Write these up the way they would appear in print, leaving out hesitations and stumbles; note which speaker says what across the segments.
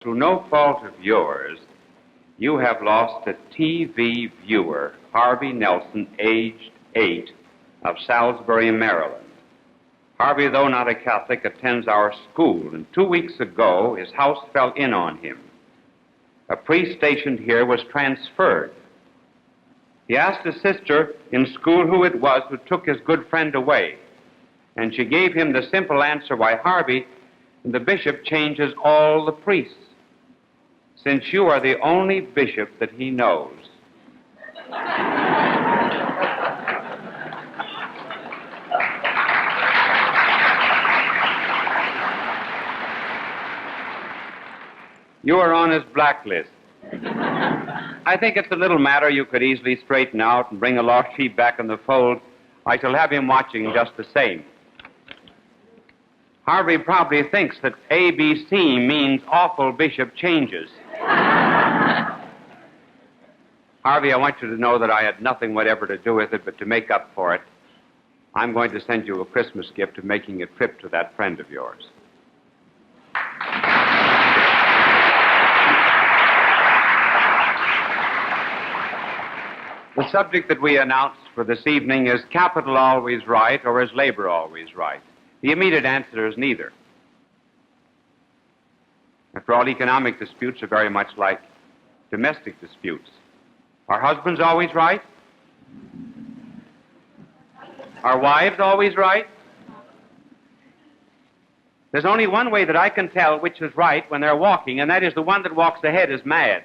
Speaker 1: Through no fault of yours, you have lost a TV viewer, Harvey Nelson, aged 8, of Salisbury, Maryland. Harvey, though not a Catholic, attends our school, and 2 weeks ago his house fell in on him. A priest stationed here was transferred. He asked his sister in school who it was who took his good friend away, and she gave him the simple answer, why, Harvey, the bishop changes all the priests, since you are the only bishop that he knows. You are on his blacklist. I think it's a little matter you could easily straighten out and bring a lost sheep back in the fold. I shall have him watching just the same. Harvey probably thinks that ABC means awful bishop changes. Harvey, I want you to know that I had nothing whatever to do with it, but to make up for it, I'm going to send you a Christmas gift of making a trip to that friend of yours. The subject that we announced for this evening is capital always right, or is labor always right? The immediate answer is neither. After all, economic disputes are very much like domestic disputes. Are husbands always right? Are wives always right? There's only one way that I can tell which is right when they're walking, and that is the one that walks ahead is mad.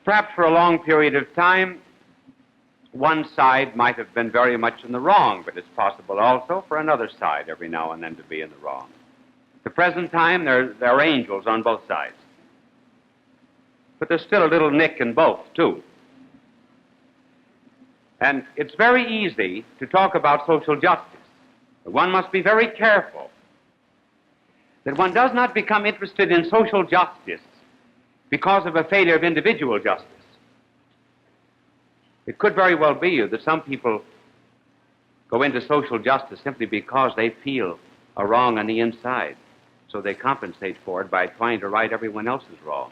Speaker 1: Perhaps for a long period of time, one side might have been very much in the wrong, but it's possible also for another side every now and then to be in the wrong. At the present time, there are angels on both sides. But there's still a little nick in both, too. And it's very easy to talk about social justice, but one must be very careful that one does not become interested in social justice because of a failure of individual justice. It could very well be that some people go into social justice simply because they feel a wrong on the inside, so they compensate for it by trying to right everyone else's wrong.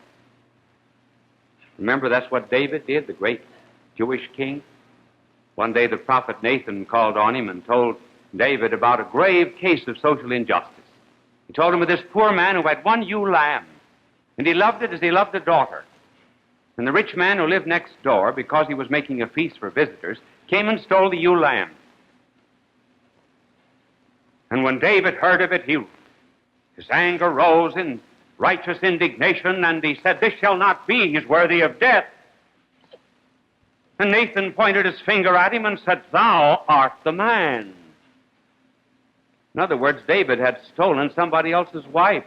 Speaker 1: Remember, that's what David did, the great Jewish king. One day the prophet Nathan called on him and told David about a grave case of social injustice. He told him of this poor man who had one ewe lamb, and he loved it as he loved a daughter. And the rich man who lived next door, because he was making a feast for visitors, came and stole the ewe lamb. And when David heard of it, his anger rose in righteous indignation, and he said, "This shall not be. He's worthy of death." And Nathan pointed his finger at him and said, "Thou art the man." In other words, David had stolen somebody else's wife.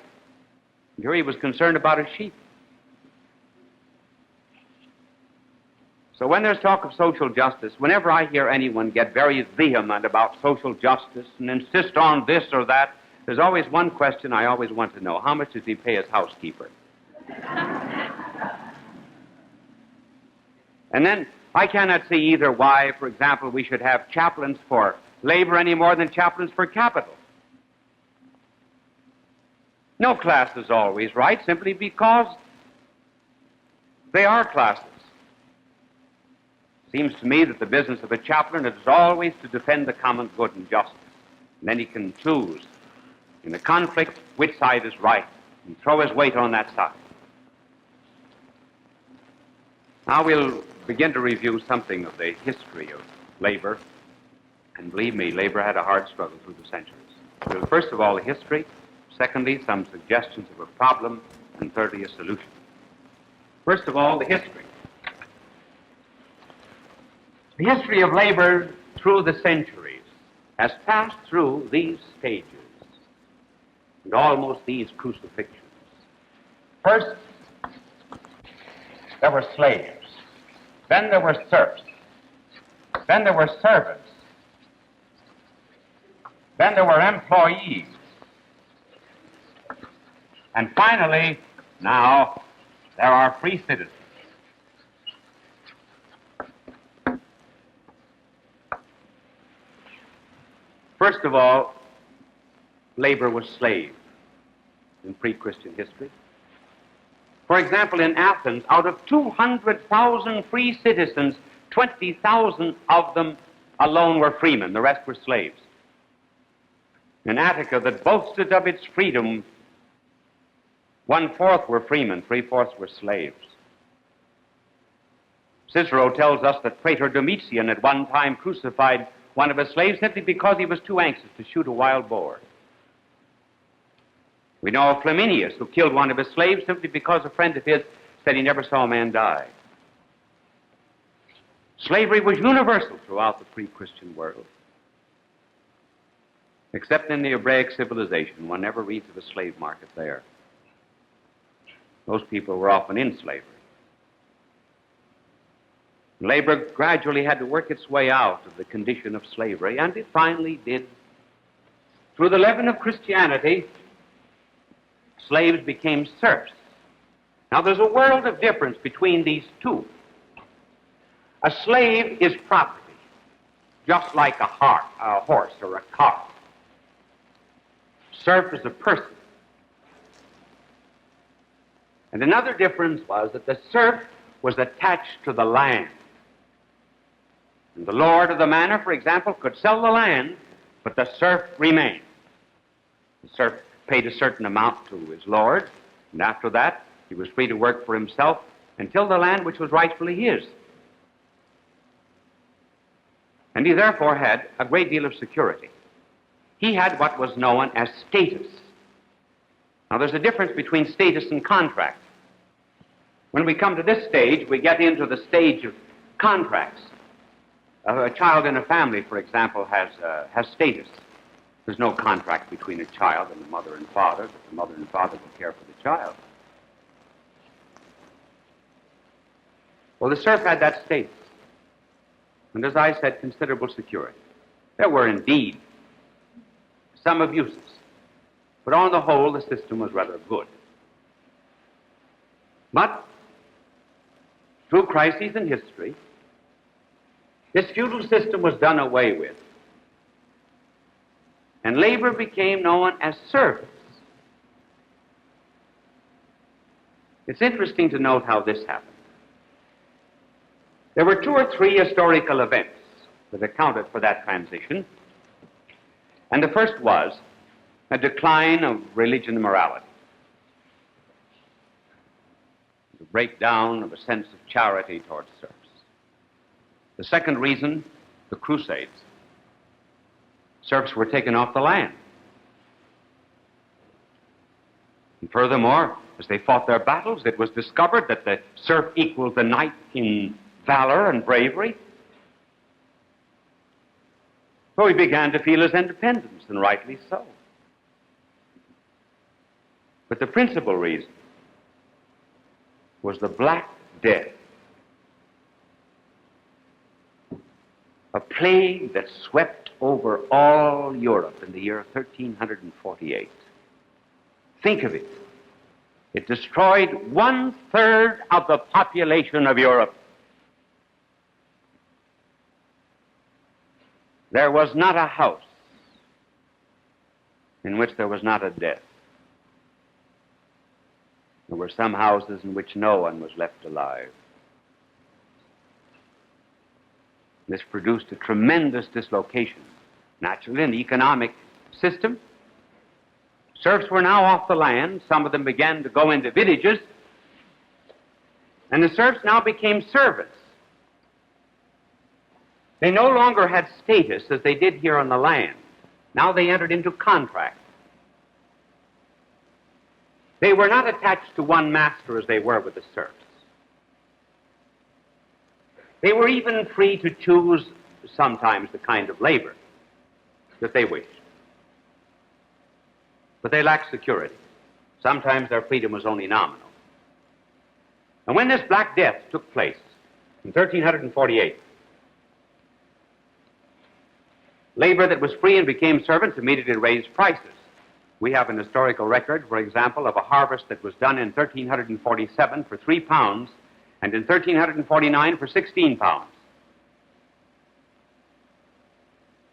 Speaker 1: And here he was concerned about a sheep. So when there's talk of social justice, whenever I hear anyone get very vehement about social justice and insist on this or that, there's always one question I always want to know. How much does he pay his housekeeper? And then I cannot see either why, for example, we should have chaplains for labor any more than chaplains for capital. No class is always right simply because they are classes. Seems to me that the business of a chaplain is always to defend the common good and justice. And then he can choose in the conflict which side is right and throw his weight on that side. Now we'll begin to review something of the history of labor. And believe me, labor had a hard struggle through the centuries. So first of all, the history. Secondly, some suggestions of a problem. And thirdly, a solution. First of all, the history. The history of labor through the centuries has passed through these stages and almost these crucifixions. First, there were slaves. Then there were serfs. Then there were servants. Then there were employees. And finally, now, there are free citizens. First of all, labor was slave in pre-Christian history. For example, in Athens, out of 200,000 free citizens, 20,000 of them alone were freemen. The rest were slaves. In Attica, that boasted of its freedom, 1/4 were freemen, 3/4 were slaves. Cicero tells us that Praetor Domitian at one time crucified one of his slaves simply because he was too anxious to shoot a wild boar. We know of Flaminius, who killed one of his slaves simply because a friend of his said he never saw a man die. Slavery was universal throughout the pre-Christian world. Except in the Hebraic civilization, one never reads of a slave market there. Those people were often in slavery. Labor gradually had to work its way out of the condition of slavery, and it finally did. Through the leaven of Christianity, slaves became serfs. Now, there's a world of difference between these two. A slave is property, just like a horse or a car. Serf is a person. And another difference was that the serf was attached to the land. And the lord of the manor, for example, could sell the land, but the serf remained. The serf paid a certain amount to his lord, and after that, he was free to work for himself until the land which was rightfully his. And he therefore had a great deal of security. He had what was known as status. Now, there's a difference between status and contract. When we come to this stage, we get into the stage of contracts. A child in a family, for example, has status. There's no contract between a child and the mother and father, but the mother and father will care for the child. Well, the serf had that status. And as I said, considerable security. There were indeed some abuses, but on the whole, the system was rather good. But through crises in history, this feudal system was done away with, and labor became known as service. It's interesting to note how this happened. There were 2 or 3 historical events that accounted for that transition, and the first was a decline of religion and morality, the breakdown of a sense of charity towards serfs. The second reason, the Crusades. Serfs were taken off the land. And furthermore, as they fought their battles, it was discovered that the serf equaled the knight in valor and bravery. So he began to feel his independence, and rightly so. But the principal reason was the Black Death, a plague that swept over all Europe in the year 1348. Think of it. It destroyed 1/3 of the population of Europe. There was not a house in which there was not a death. There were some houses in which no one was left alive. This produced a tremendous dislocation, naturally, in the economic system. Serfs were now off the land. Some of them began to go into villages, and the serfs now became servants. They no longer had status as they did here on the land. Now they entered into contract. They were not attached to one master as they were with the serfs. They were even free to choose sometimes the kind of labor that they wished. But they lacked security. Sometimes their freedom was only nominal. And when this Black Death took place in 1348, labor that was free and became servants immediately raised prices. We have an historical record, for example, of a harvest that was done in 1347 for 3 pounds and in 1349 for 16 pounds.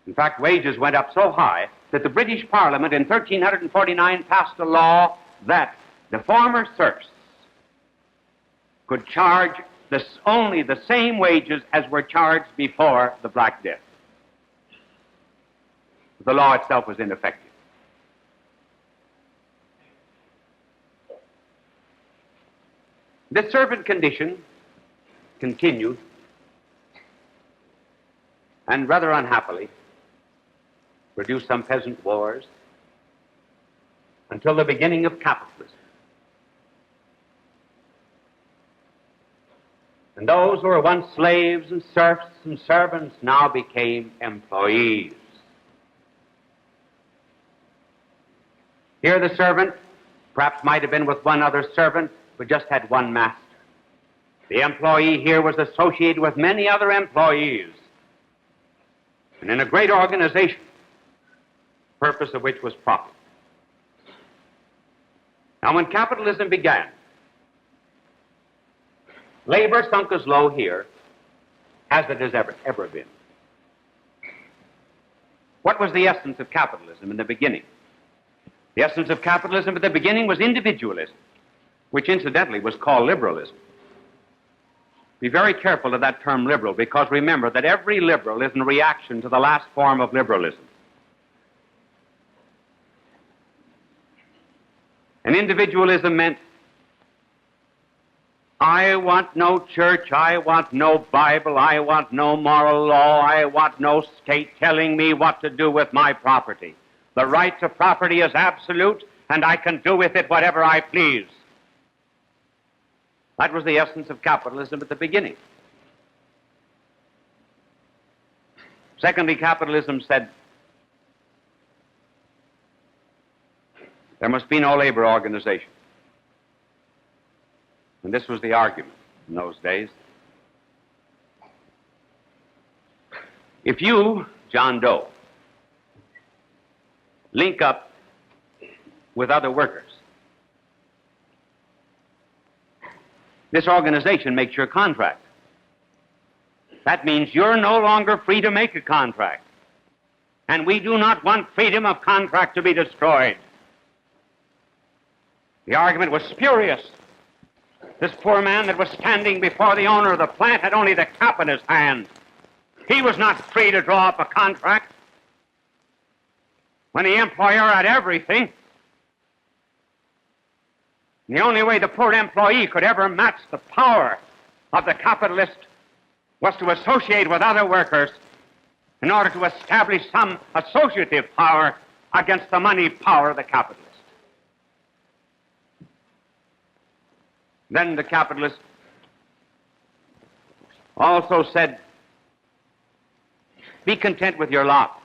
Speaker 1: In fact, wages went up so high that the British Parliament in 1349 passed a law that the former serfs could charge only the same wages as were charged before the Black Death. The law itself was ineffective. This servant condition continued, and rather unhappily produced some peasant wars until the beginning of capitalism. And those who were once slaves and serfs and servants now became employees. Here the servant perhaps might have been with one other servant, but just had one master. The employee here was associated with many other employees, and in a great organization, the purpose of which was profit. Now, when capitalism began, labor sunk as low here as it has ever been. What was the essence of capitalism in the beginning? The essence of capitalism at the beginning was individualism, which incidentally was called liberalism. Be very careful of that term liberal, because remember that every liberal is in reaction to the last form of liberalism. And individualism meant, I want no church, I want no Bible, I want no moral law, I want no state telling me what to do with my property. The right to property is absolute, and I can do with it whatever I please. That was the essence of capitalism at the beginning. Secondly, capitalism said there must be no labor organization. And this was the argument in those days. If you, John Doe, link up with other workers, this organization makes your contract. That means you're no longer free to make a contract. And we do not want freedom of contract to be destroyed. The argument was spurious. This poor man that was standing before the owner of the plant had only the cap in his hand. He was not free to draw up a contract. When the employer had everything, the only way the poor employee could ever match the power of the capitalist was to associate with other workers in order to establish some associative power against the money power of the capitalist. Then the capitalist also said, be content with your lot.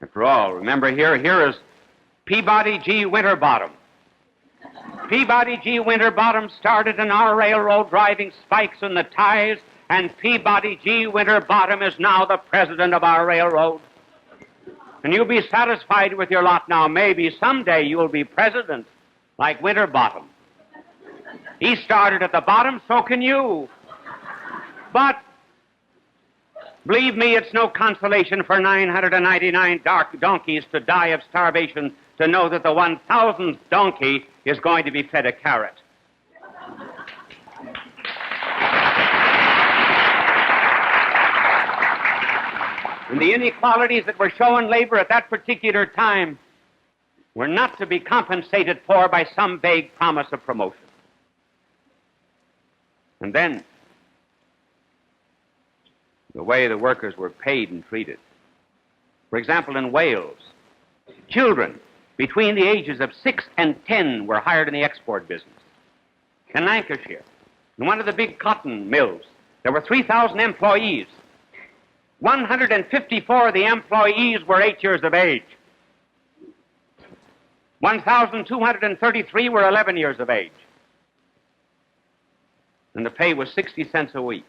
Speaker 1: After all, remember here is Peabody G. Winterbottom. Peabody G. Winterbottom started in our railroad driving spikes in the ties, and Peabody G. Winterbottom is now the president of our railroad. And you'll be satisfied with your lot now. Maybe someday you'll be president like Winterbottom. He started at the bottom, so can you. But believe me, it's no consolation for 999 donkeys to die of starvation to know that the 1,000th donkey is going to be fed a carrot. And the inequalities that were shown labor at that particular time were not to be compensated for by some vague promise of promotion. And then, the way the workers were paid and treated. For example, in Wales, children between the ages of 6 and 10 were hired in the export business. In Lancashire, in one of the big cotton mills, there were 3,000 employees. 154 of the employees were 8 years of age. 1,233 were 11 years of age. And the pay was 60 cents a week.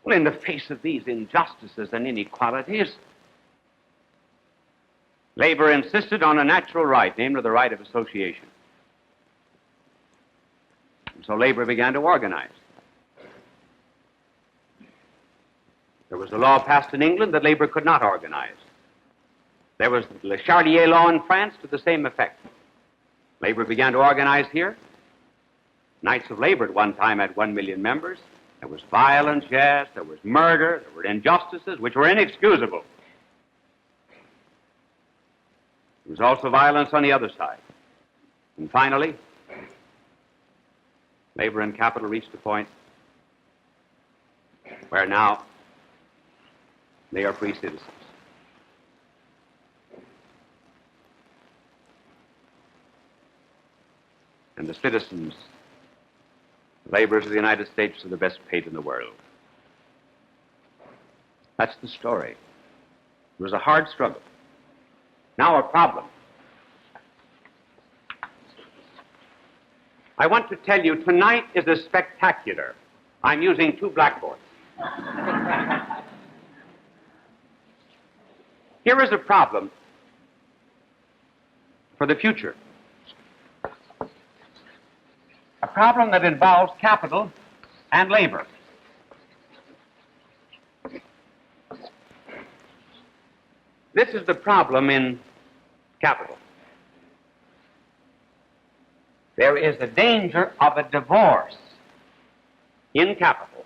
Speaker 1: Well, in the face of these injustices and inequalities, labor insisted on a natural right, namely the right of association. So labor began to organize. There was a law passed in England that labor could not organize. There was the Le Charlier law in France to the same effect. Labor began to organize here. Knights of Labor at one time had 1 million members. There was violence, yes, there was murder, there were injustices which were inexcusable. There was also violence on the other side. And finally, labor and capital reached a point where now they are free citizens. And the citizens, laborers of the United States, are the best paid in the world. That's the story. It was a hard struggle. Now a problem. I want to tell you, tonight is a spectacular. I'm using 2 blackboards. Here is a problem for the future. A problem that involves capital and labor. This is the problem in capital. There is a danger of a divorce in capital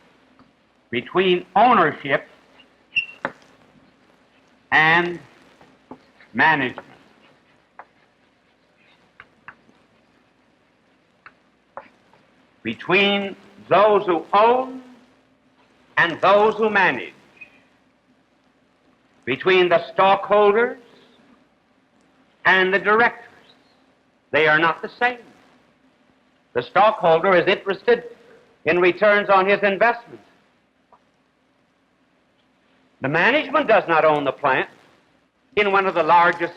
Speaker 1: between ownership and management. Between those who own and those who manage. Between the stockholders and the directors. They are not the same. The stockholder is interested in returns on his investment. The management does not own the plant. In one of the largest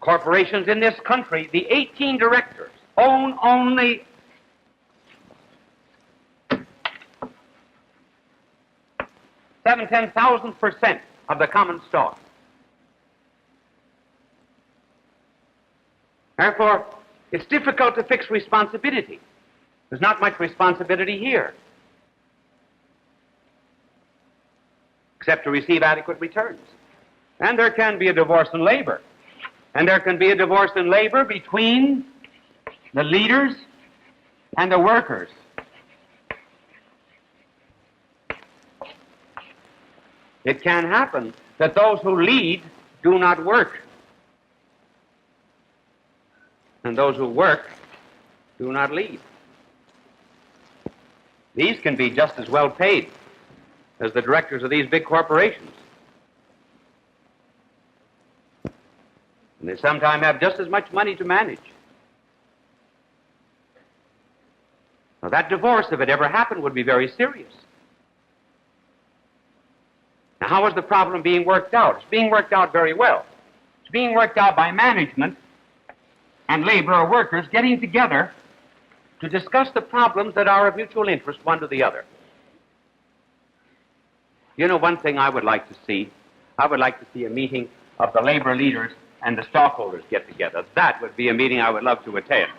Speaker 1: corporations in this country, the 18 directors own only 10,000% of the common stock. Therefore, it's difficult to fix responsibility. There's not much responsibility here, except to receive adequate returns. And there can be a divorce in labor. And there can be a divorce in labor between the leaders and the workers. It can happen that those who lead do not work, and those who work do not lead. These can be just as well paid as the directors of these big corporations. And they sometimes have just as much money to manage. Now, that divorce, if it ever happened, would be very serious. Now, how is the problem being worked out? It's being worked out very well. It's being worked out by management and labor or workers getting together to discuss the problems that are of mutual interest one to the other. You know, one thing I would like to see a meeting of the labor leaders and the stockholders get together. That would be a meeting I would love to attend.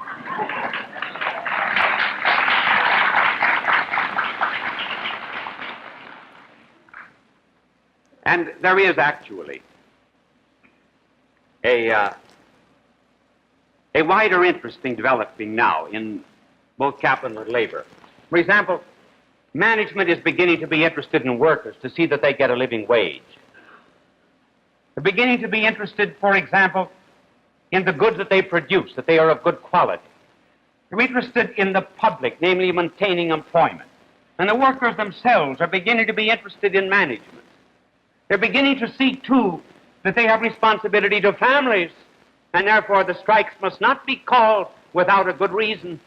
Speaker 1: And there is actually a wider interest in developing now in both capital and labor. For example, management is beginning to be interested in workers to see that they get a living wage. They're beginning to be interested, for example, in the goods that they produce, that they are of good quality. They're interested in the public, namely maintaining employment. And the workers themselves are beginning to be interested in management. They're beginning to see, too, that they have responsibility to families, and therefore the strikes must not be called without a good reason,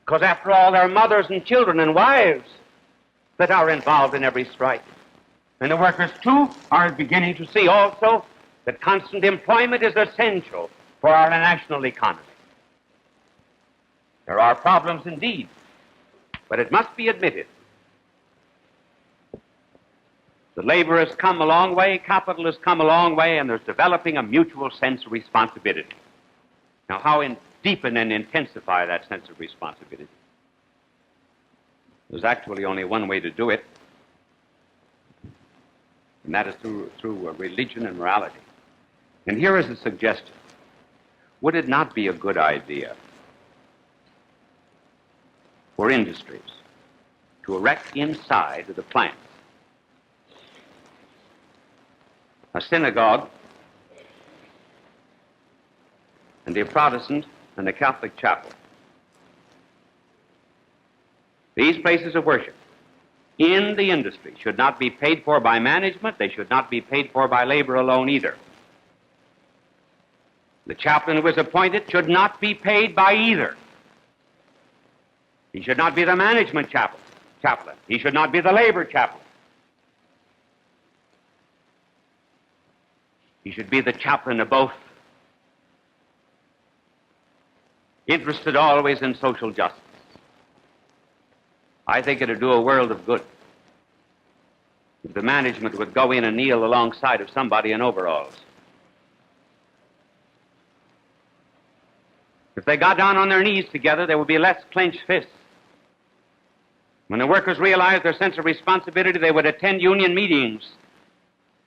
Speaker 1: because after all, there are mothers and children and wives that are involved in every strike. And the workers, too, are beginning to see also that constant employment is essential for our national economy. There are problems indeed, but it must be admitted that labor has come a long way, capital has come a long way, and there's developing a mutual sense of responsibility. Now, how deepen and intensify that sense of responsibility? There's actually only one way to do it, and that is through religion and morality. And here is a suggestion. Would it not be a good idea for industries to erect inside of the plants a synagogue and a Protestant and a Catholic chapel? These places of worship in the industry should not be paid for by management. They should not be paid for by labor alone either. The chaplain who is appointed should not be paid by either. He should not be the management chaplain. He should not be the labor chaplain. He should be the chaplain of both, interested always in social justice. I think it would do a world of good if the management would go in and kneel alongside of somebody in overalls. If they got down on their knees together, there would be less clenched fists. When the workers realized their sense of responsibility, they would attend union meetings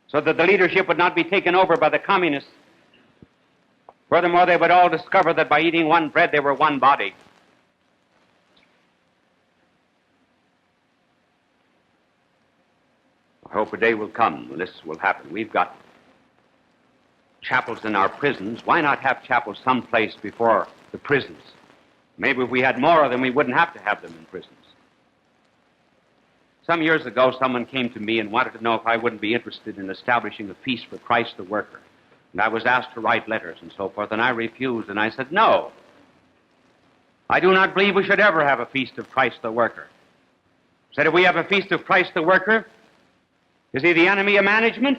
Speaker 1: so that the leadership would not be taken over by the communists. Furthermore, they would all discover that by eating one bread, they were one body. I hope a day will come when this will happen. We've got chapels in our prisons. Why not have chapels someplace before the prisons? Maybe if we had more of them, we wouldn't have to have them in prisons. Some years ago, someone came to me and wanted to know if I wouldn't be interested in establishing a feast for Christ the Worker. And I was asked to write letters and so forth, and I refused, and I said, no. I do not believe we should ever have a feast of Christ the Worker. I said, if we have a feast of Christ the Worker, is he the enemy of management?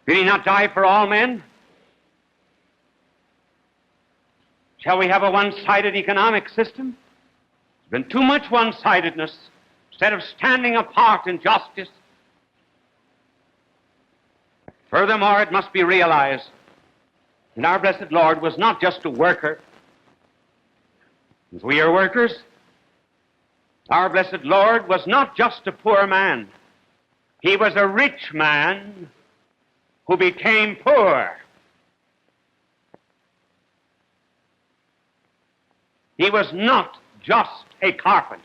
Speaker 1: Did he not die for all men? Shall we have a one-sided economic system? There's been too much one-sidedness. Instead of standing apart in justice. Furthermore, it must be realized that our blessed Lord was not just a worker. As we are workers, our blessed Lord was not just a poor man. He was a rich man who became poor. He was not just a carpenter.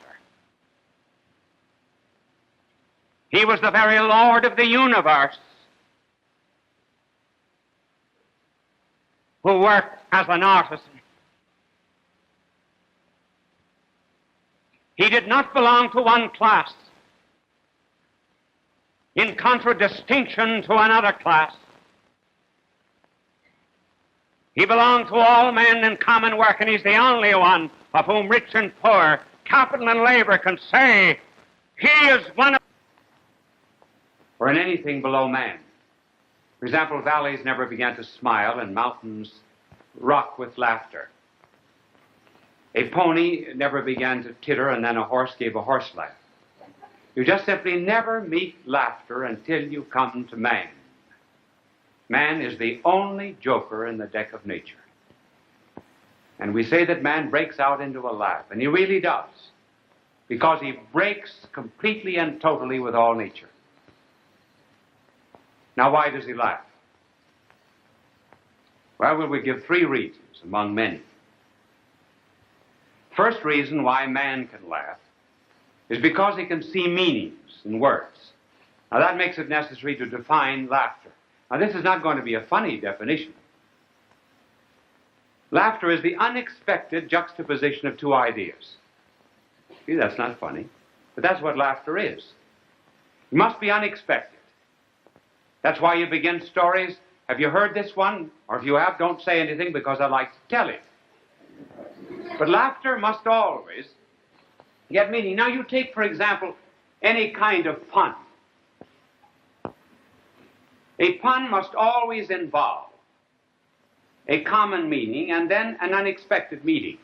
Speaker 1: He was the very Lord of the universe who worked as an artisan. He did not belong to one class in contradistinction to another class. He belonged to all men in common work, and he's the only one of whom rich and poor, capital and labor can say, he is one of... Or in anything below man. For example, valleys never began to smile and mountains rock with laughter. A pony never began to titter and then a horse gave a horse laugh. You just simply never meet laughter until you come to man. Man is the only joker in the deck of nature. And we say that man breaks out into a laugh, and he really does, because he breaks completely and totally with all nature. Now, why does he laugh? Well, we give three reasons among many. First reason why man can laugh is because he can see meanings in words. Now, that makes it necessary to define laughter. Now, this is not going to be a funny definition. Laughter is the unexpected juxtaposition of two ideas. See, that's not funny, but that's what laughter is. It must be unexpected. That's why you begin stories. Have you heard this one? Or if you have, don't say anything because I'd like to tell it. But laughter must always get meaning. Now, you take, for example, any kind of pun. A pun must always involve a common meaning and then an unexpected meaning.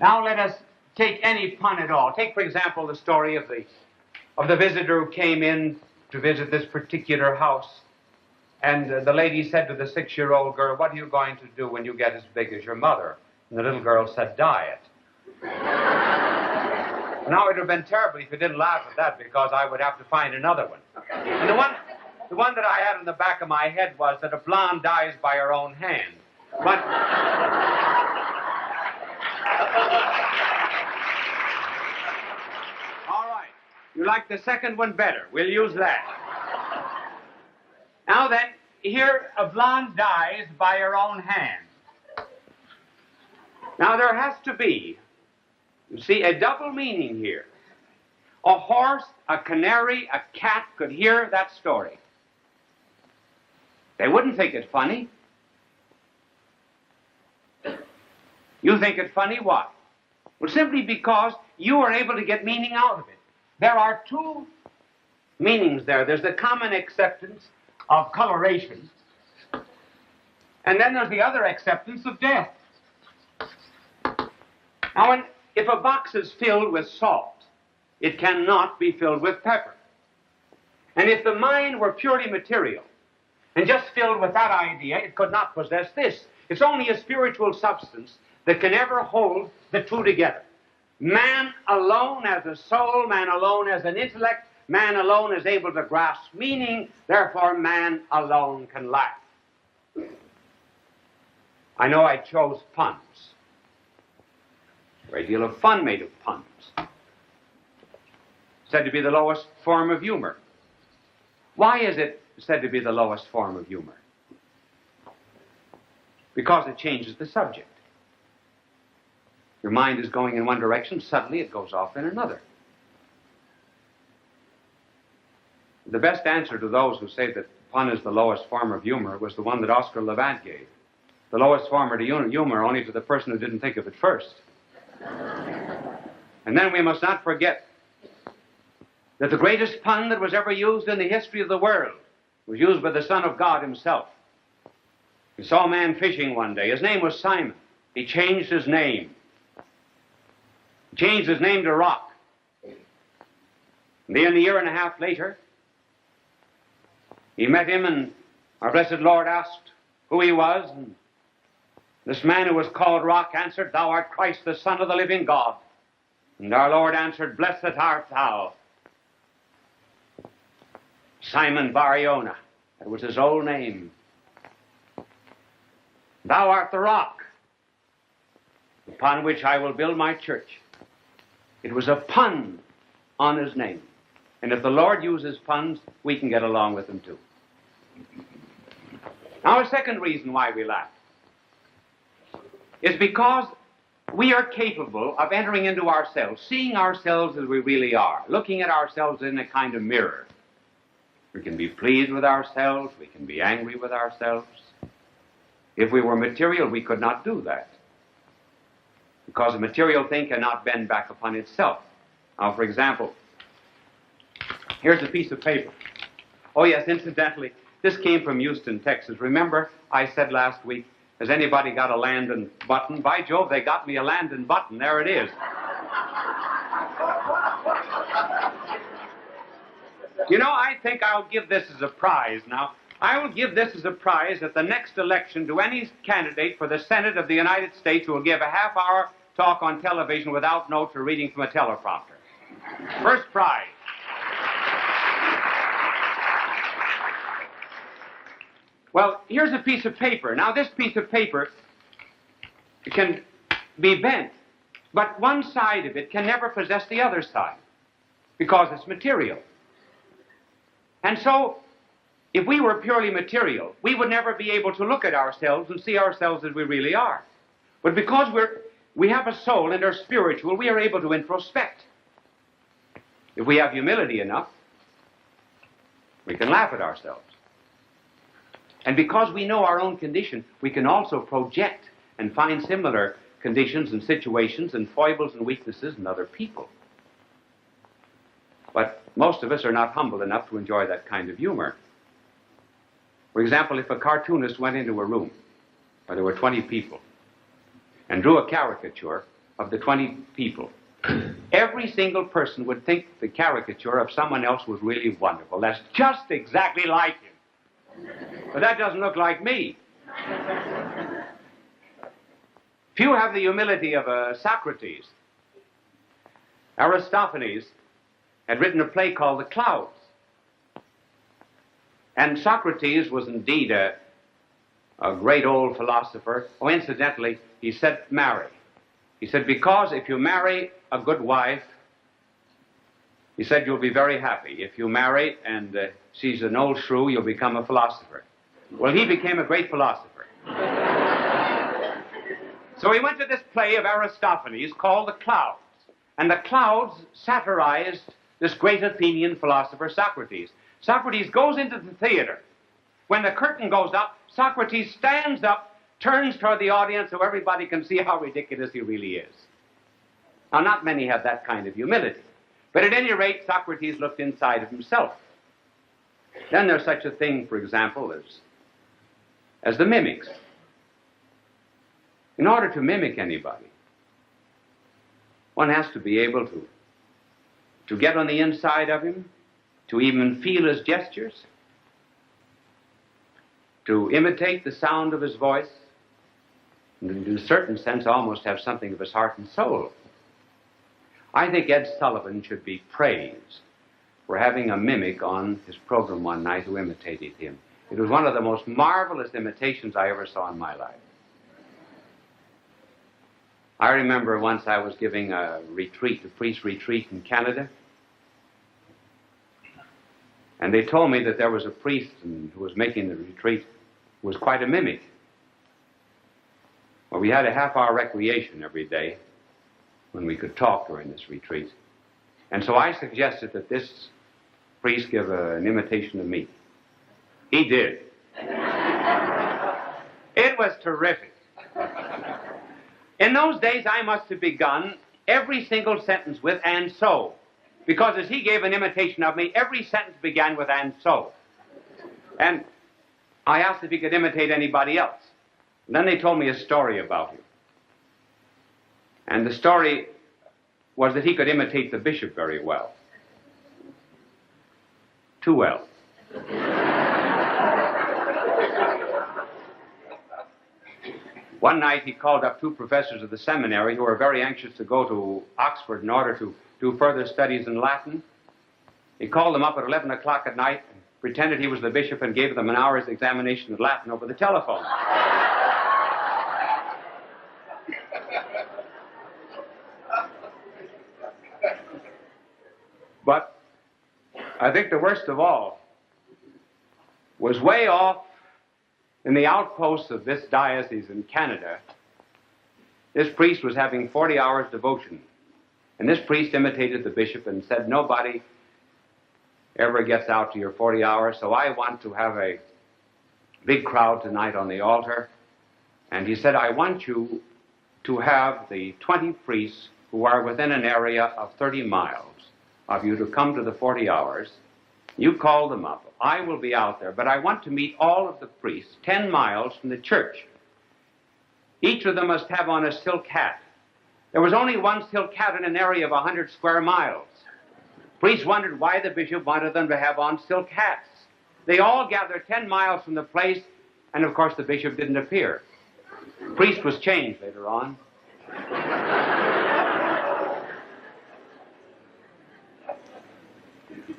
Speaker 1: Now, let us take any pun at all. Take, for example, the story of the visitor who came in to visit this particular house. And the lady said to the 6-year-old girl, what are you going to do when you get as big as your mother? And the little girl said, diet. Now, it would have been terrible if you didn't laugh at that, because I would have to find another one. And the one that I had in the back of my head was that a blonde dies by her own hand. But... all right. You like the second one better. We'll use that. Now then, here a blonde dies by her own hand. Now, there has to be, you see, a double meaning here. A horse, a canary, a cat could hear that story. They wouldn't think it funny. You think it funny? Why? Well, simply because you are able to get meaning out of it. There are two meanings there. There's the common acceptance of coloration, and then there's the other acceptance of death. Now, if a box is filled with salt, it cannot be filled with pepper. And if the mind were purely material and just filled with that idea, it could not possess this. It's only a spiritual substance that can ever hold the two together. Man alone as a soul, man alone as an intellect, man alone is able to grasp meaning, therefore man alone can laugh. I know I chose puns. A great deal of fun made of puns. Said to be the lowest form of humor. Why is it said to be the lowest form of humor? Because it changes the subject. Your mind is going in one direction, suddenly it goes off in another. The best answer to those who say that pun is the lowest form of humor was the one that Oscar Levant gave. The lowest form of humor only to the person who didn't think of it first. And then we must not forget that the greatest pun that was ever used in the history of the world was used by the Son of God himself. He saw a man fishing one day. His name was Simon. He changed his name. He changed his name to Rock. And then a year and a half later, he met him, and our blessed Lord asked who he was, and this man who was called Rock answered, "Thou art Christ, the Son of the living God." And our Lord answered, "Blessed art thou, Simon Bar-Jonah." That was his old name. "Thou art the rock upon which I will build my church." It was a pun on his name. And if the Lord uses puns, we can get along with them too. Now, a second reason why we laugh is because we are capable of entering into ourselves, seeing ourselves as we really are, looking at ourselves in a kind of mirror. We can be pleased with ourselves, we can be angry with ourselves. If we were material, we could not do that, because a material thing cannot bend back upon itself. Now, for example, here's a piece of paper. Oh, yes, incidentally, this came from Houston, Texas. Remember, I said last week, has anybody got a Landon button? By Jove, they got me a Landon button. There it is. You know, I think I'll give this as a prize now. I will give this as a prize at the next election to any candidate for the Senate of the United States who will give a half-hour talk on television without notes or reading from a teleprompter. First prize. Well, here's a piece of paper. Now, this piece of paper can be bent, but one side of it can never possess the other side because it's material. And so, if we were purely material, we would never be able to look at ourselves and see ourselves as we really are. But because we have a soul and are spiritual, we are able to introspect. If we have humility enough, we can laugh at ourselves. And because we know our own condition, we can also project and find similar conditions and situations and foibles and weaknesses in other people. But most of us are not humble enough to enjoy that kind of humor. For example, if a cartoonist went into a room where there were 20 people and drew a caricature of the 20 people, every single person would think the caricature of someone else was really wonderful. That's just exactly like him. But that doesn't look like me. Few have the humility of Socrates. Aristophanes had written a play called The Clouds. And Socrates was indeed a great old philosopher. Oh, incidentally, he said marry. He said, because if you marry a good wife, he said, you'll be very happy. If you marry and she's an old shrew, you'll become a philosopher. Well, he became a great philosopher. So he went to this play of Aristophanes called The Clouds. And The Clouds satirized this great Athenian philosopher, Socrates. Socrates goes into the theater. When the curtain goes up, Socrates stands up, turns toward the audience so everybody can see how ridiculous he really is. Now, not many have that kind of humility. But at any rate, Socrates looked inside of himself. Then there's such a thing, for example, as the mimics. In order to mimic anybody, one has to be able to get on the inside of him, to even feel his gestures, to imitate the sound of his voice, and in a certain sense almost have something of his heart and soul. I think Ed Sullivan should be praised for having a mimic on his program one night who imitated him. It was one of the most marvelous imitations I ever saw in my life. I remember once I was giving a retreat, a priest retreat in Canada, and they told me that there was a priest who was making the retreat who was quite a mimic. Well, we had a half-hour recreation every day when we could talk during this retreat. And so I suggested that this priest give an imitation of me. He did. It was terrific. In those days, I must have begun every single sentence with "and so," because as he gave an imitation of me, every sentence began with "and so." And I asked if he could imitate anybody else. And then they told me a story about him. And the story was that he could imitate the bishop very well. Too well. One night he called up two professors of the seminary who were very anxious to go to Oxford in order to do further studies in Latin. He called them up at 11 o'clock at night, and pretended he was the bishop, and gave them an hour's examination of Latin over the telephone. But I think the worst of all was way off in the outposts of this diocese in Canada. This priest was having 40 hours devotion. And this priest imitated the bishop and said, nobody ever gets out to your 40 hours, so I want to have a big crowd tonight on the altar. And he said, I want you to have the 20 priests who are within an area of 30 miles of you to come to the 40 hours. You call them up. I will be out there, but I want to meet all of the priests 10 miles from the church. Each of them must have on a silk hat. There was only one silk hat in an area of 100 square miles. Priests wondered why the bishop wanted them to have on silk hats. They all gathered 10 miles from the place, and of course the bishop didn't appear. The priest was changed later on.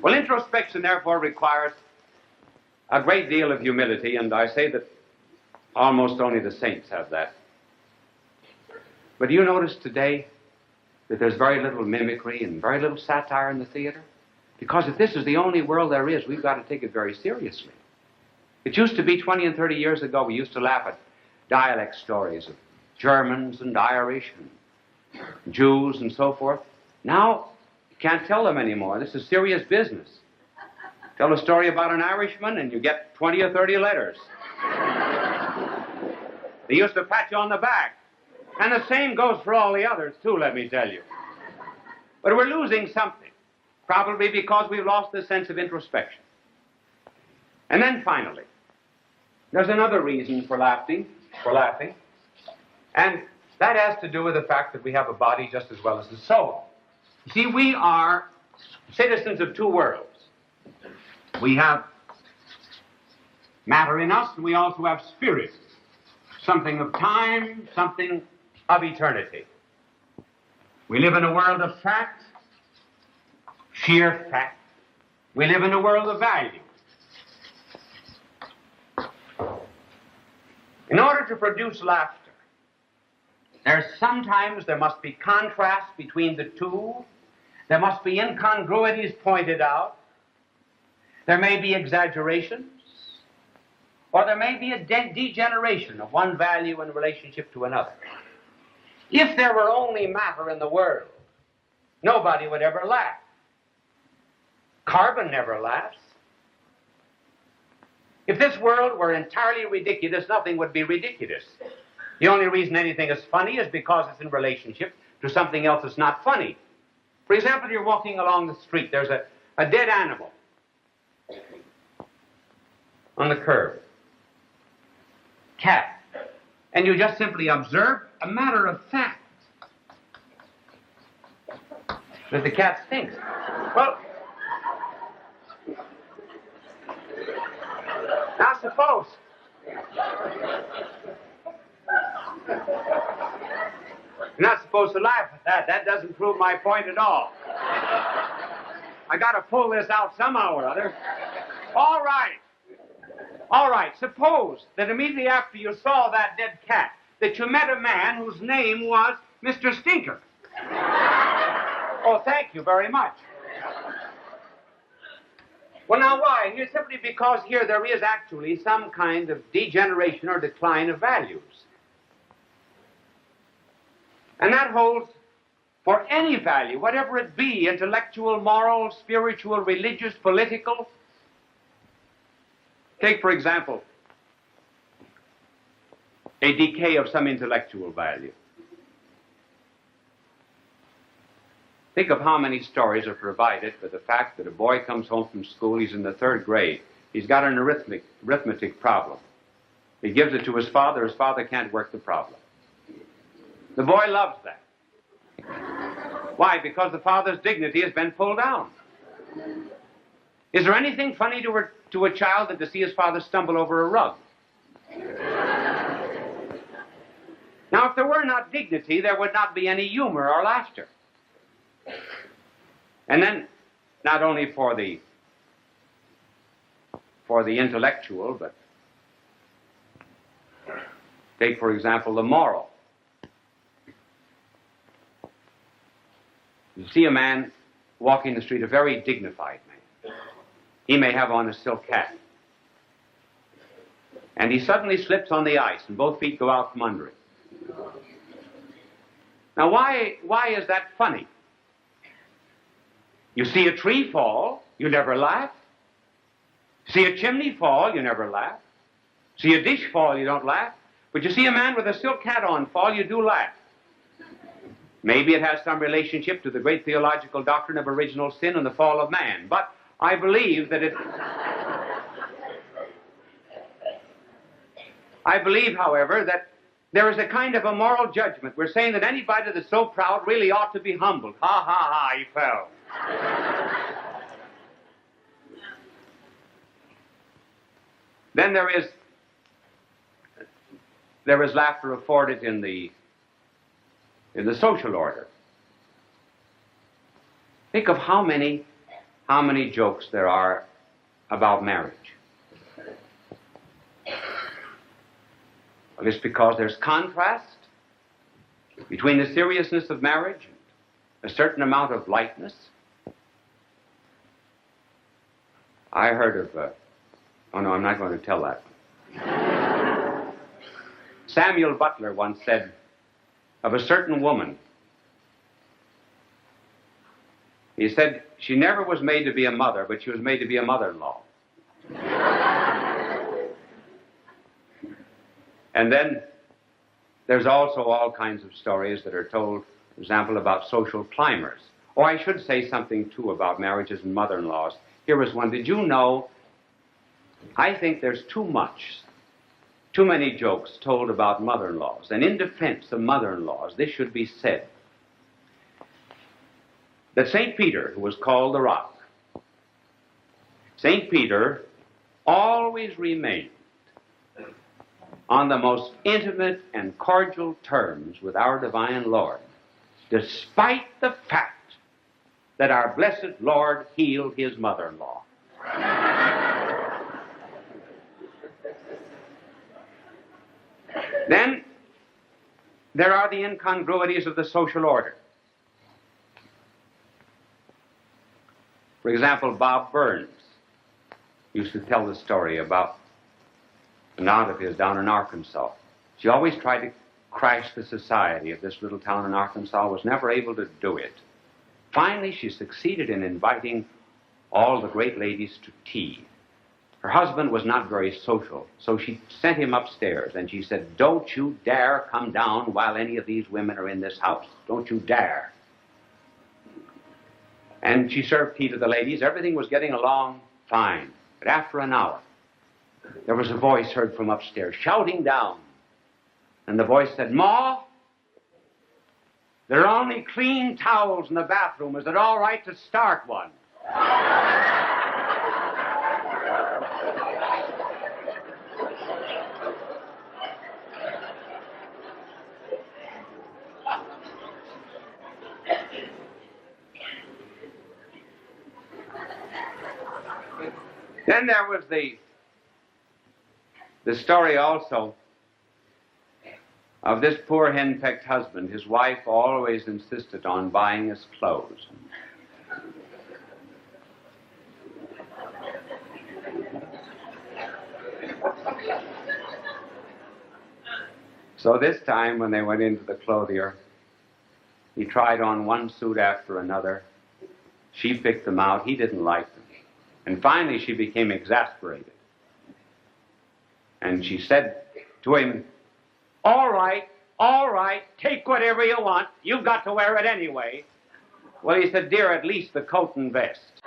Speaker 1: Well, introspection, therefore, requires a great deal of humility, and I say that almost only the saints have that. But do you notice today that there's very little mimicry and very little satire in the theater? Because if this is the only world there is, we've got to take it very seriously. It used to be 20 and 30 years ago, we used to laugh at dialect stories of Germans and Irish and Jews and so forth. Now, you can't tell them anymore. This is serious business. Tell a story about an Irishman and you get 20 or 30 letters. They used to pat you on the back. And the same goes for all the others, too, let me tell you. But we're losing something, probably because we've lost the sense of introspection. And then finally, there's another reason for laughing, and that has to do with the fact that we have a body just as well as a soul. You see, we are citizens of two worlds. We have matter in us, and we also have spirit. Something of time, something of eternity. We live in a world of fact, sheer fact. We live in a world of value. In order to produce laughter, sometimes there must be contrast between the two. There must be incongruities pointed out. There may be exaggerations, or there may be a degeneration of one value in relationship to another. If there were only matter in the world, nobody would ever laugh. Carbon never laughs. If this world were entirely ridiculous, nothing would be ridiculous. The only reason anything is funny is because it's in relationship to something else that's not funny. For example, you're walking along the street. There's a dead animal on the curb. Cat. And you just simply observe, a matter of fact, that the cat stinks. Well, now suppose you're not supposed to laugh at that. That doesn't prove my point at all. I got to pull this out somehow or other. All right. All right. Suppose that immediately after you saw that dead cat, that you met a man whose name was Mr. Stinker. Oh, thank you very much. Well, now why? Here, simply because here there is actually some kind of degeneration or decline of values. And that holds for any value, whatever it be, intellectual, moral, spiritual, religious, political. Take, for example, a decay of some intellectual value. Think of how many stories are provided for the fact that a boy comes home from school, he's in the 3rd grade, he's got an arithmetic problem. He gives it to his father can't work the problem. The boy loves that. Why? Because the father's dignity has been pulled down. Is there anything funny to a child than to see his father stumble over a rug? Now, if there were not dignity, there would not be any humor or laughter. And then, not only for the intellectual, but take, for example, the moral. You see a man walking the street, a very dignified man. He may have on a silk hat. And he suddenly slips on the ice, and both feet go out from under it. Now, why is that funny? You see a tree fall, you never laugh. See a chimney fall, you never laugh. See a dish fall, you don't laugh. But you see a man with a silk hat on fall, you do laugh. Maybe it has some relationship to the great theological doctrine of original sin and the fall of man. But I believe that I believe, however, that there is a kind of a moral judgment. We're saying that anybody that's so proud really ought to be humbled. Ha, ha, ha, he fell. Then there is laughter afforded in the social order. Think of how many jokes there are about marriage. Well, it's because there's contrast between the seriousness of marriage and a certain amount of lightness. I heard of, oh no, I'm not going to tell that. Samuel Butler once said of a certain woman, he said, she never was made to be a mother, but she was made to be a mother-in-law. And then there's also all kinds of stories that are told, for example, about social climbers. Or I should say something, too, about marriages and mother-in-laws. Here is one. Did you know, I think there's too many jokes told about mother-in-laws. And in defense of mother-in-laws, this should be said, that St. Peter, who was called the Rock, St. Peter always remained on the most intimate and cordial terms with our divine Lord, despite the fact that our blessed Lord healed his mother-in-law. Then there are the incongruities of the social order. For example, Bob Burns used to tell the story about an aunt of his down in Arkansas. She always tried to crash the society of this little town in Arkansas, was never able to do it. Finally, she succeeded in inviting all the great ladies to tea. Her husband was not very social, so she sent him upstairs, and she said, "Don't you dare come down while any of these women are in this house. Don't you dare." And she served tea to the ladies. Everything was getting along fine. But after an hour, there was a voice heard from upstairs, shouting down. And the voice said, "Ma, there are only clean towels in the bathroom. Is it all right to start one?" Then there was the story also of this poor henpecked husband. His wife always insisted on buying his clothes. So this time when they went into the clothier, he tried on one suit after another. She picked them out. He didn't like them. And finally she became exasperated. And she said to him, all right, take whatever you want. You've got to wear it anyway." Well, he said, "Dear, at least the coat and vest."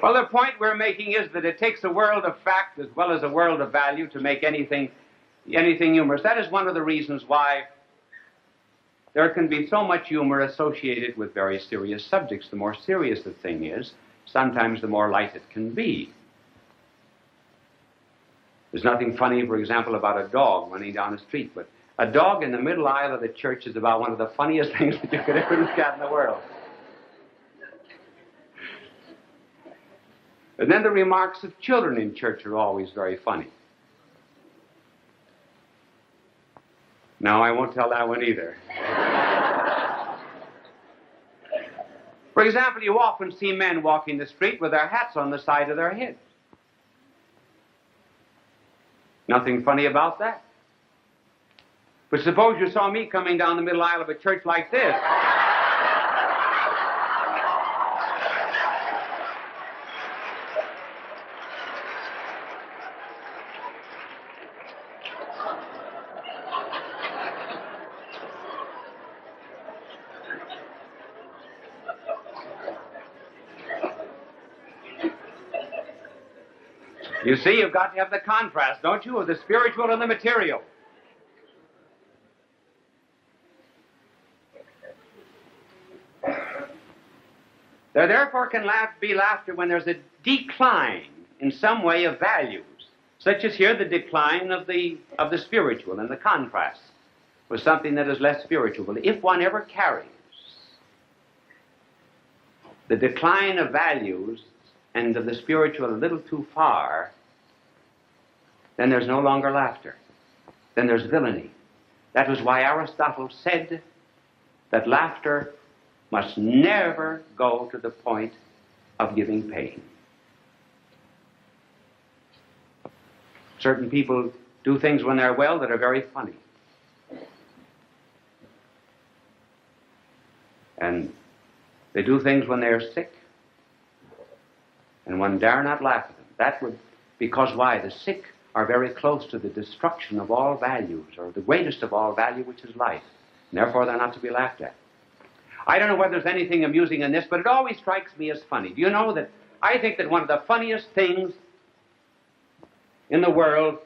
Speaker 1: Well, the point we're making is that it takes a world of fact as well as a world of value to make anything humorous. That is one of the reasons why there can be so much humor associated with very serious subjects. The more serious the thing is, sometimes the more light it can be. There's nothing funny, for example, about a dog running down the street, but a dog in the middle aisle of the church is about one of the funniest things that you could ever look at in the world. And then the remarks of children in church are always very funny. No, I won't tell that one either. For example, you often see men walking the street with their hats on the side of their heads. Nothing funny about that. But suppose you saw me coming down the middle aisle of a church like this. You see, you've got to have the contrast, don't you, of the spiritual and the material. There therefore can be laughter when there's a decline in some way of values, such as here the decline of the spiritual and the contrast with something that is less spiritual. If one ever carries the decline of values and of the spiritual a little too far, then there's no longer laughter. Then there's villainy. That was why Aristotle said that laughter must never go to the point of giving pain. Certain people do things when they're well that are very funny. And they do things when they're sick, and one dare not laugh at them. That would, because why? The sick are very close to the destruction of all values, or the greatest of all value, which is life. And therefore, they're not to be laughed at. I don't know whether there's anything amusing in this, but it always strikes me as funny. Do you know that I think that one of the funniest things in the world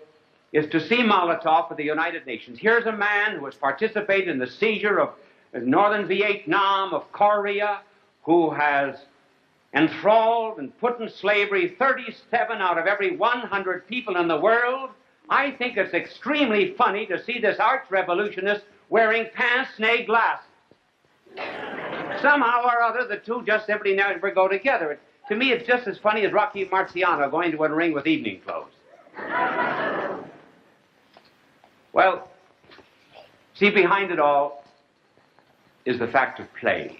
Speaker 1: is to see Molotov at the United Nations. Here's a man who has participated in the seizure of northern Vietnam, of Korea, who has enthralled and put in slavery 37 out of every 100 people in the world, I think it's extremely funny to see this arch-revolutionist wearing pince-nez glasses. Somehow or other, the two just simply never go together. To me, it's just as funny as Rocky Marciano going to a ring with evening clothes. Well, see, behind it all is the fact of play.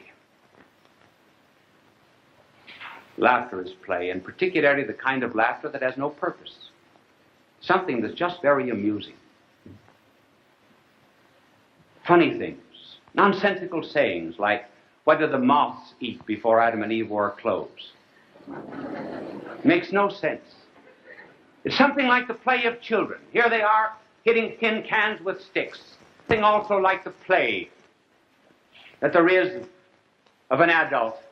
Speaker 1: Laughter is play, and particularly the kind of laughter that has no purpose. Something that's just very amusing. Funny things, nonsensical sayings like, "What did the moths eat before Adam and Eve wore clothes?" Makes no sense. It's something like the play of children. Here they are, hitting tin cans with sticks. Something also like the play that there is of an adult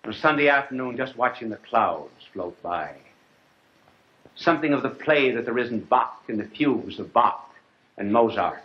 Speaker 1: on a Sunday afternoon just watching the clouds float by. Something of the play that there is in Bach and the fugues of Bach and Mozart.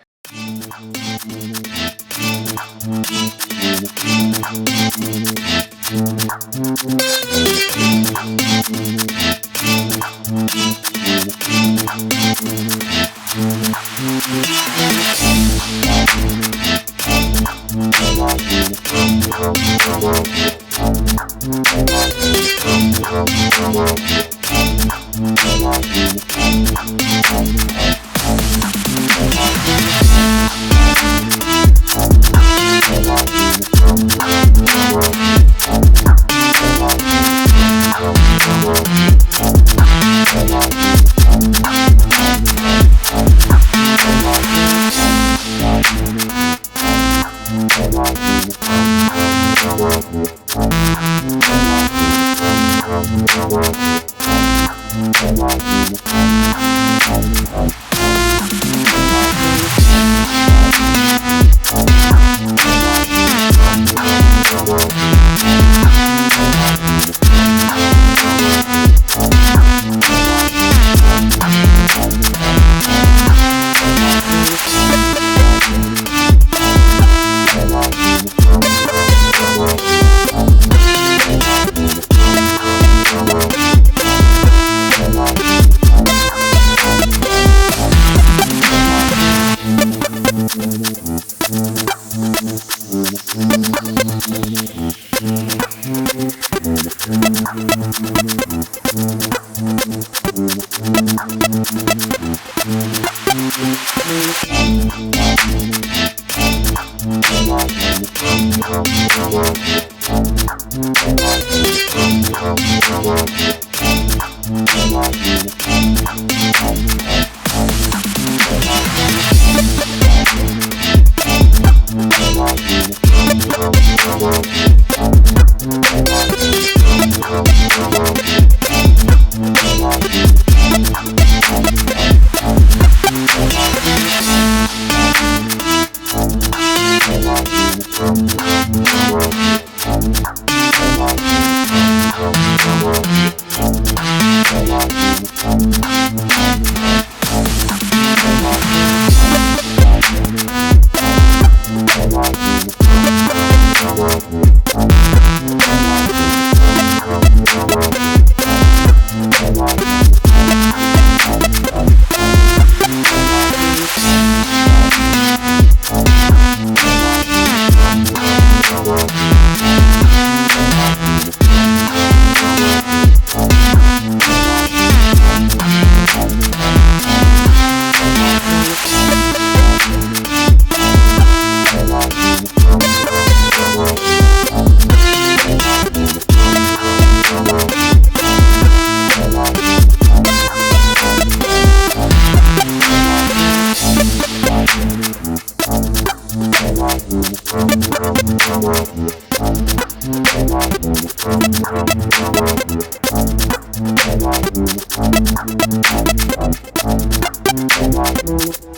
Speaker 2: Thank you.